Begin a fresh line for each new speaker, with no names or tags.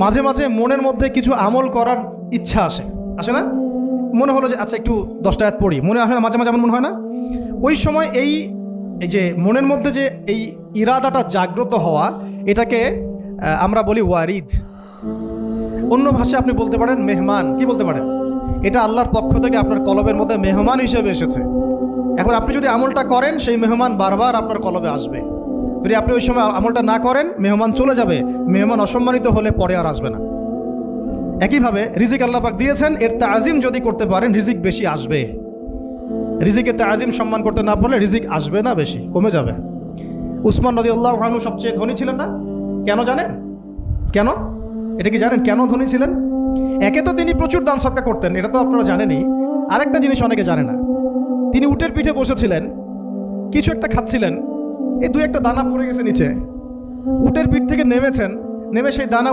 মাঝে মাঝে মনের মধ্যে কিছু আমল করার ইচ্ছা আসে না? মনে হলো যে আচ্ছা একটু 10টা আয়াত পড়ি, মনে আসে না মাঝে মাঝে? এমন মনে হয় না? ওই সময় এই যে মনের মধ্যে যে এই ইরাদাটা জাগ্রত হওয়া, এটাকে আমরা বলি ওয়ারিদ। অন্য ভাষায় আপনি বলতে পারেন মেহমান। কি বলতে পারেন? এটা আল্লাহর পক্ষ থেকে আপনার কলবের মধ্যে মেহমান হিসেবে এসেছে। এখন আপনি যদি আমলটা করেন, সেই মেহমান বারবার আপনার কলবে আসবে। যদি আপনি ওই সময় আমলটা না করেন, মেহমান চলে যাবে। মেহমান অসম্মানিত হলে পরে আর আসবে না। একইভাবে রিজিক আল্লাহ পাক দিয়েছেন, এর তাজিম যদি করতে পারেন রিজিক বেশি আসবে। রিজিকের তাজিম সম্মান করতে না পারলে রিজিক আসবে না, বেশি কমে যাবে। উসমান রাদিয়াল্লাহু আনহু সবচেয়ে ধনী ছিলেন না? কেন জানেন? কেন? এটা কি জানেন কেন ধনী ছিলেন? একে তো তিনি প্রচুর দান সদকা করতেন, এটা তো আপনারা জানেনই। আরেকটা জিনিস অনেকে জানে না, তিনি উটের পিঠে বসেছিলেন, কিছু একটা খাচ্ছিলেন, এই 2-1 দানা পড়ে গেছে নিচে। উটের পিঠ থেকে নেমেছেন, নেমে সেই দানা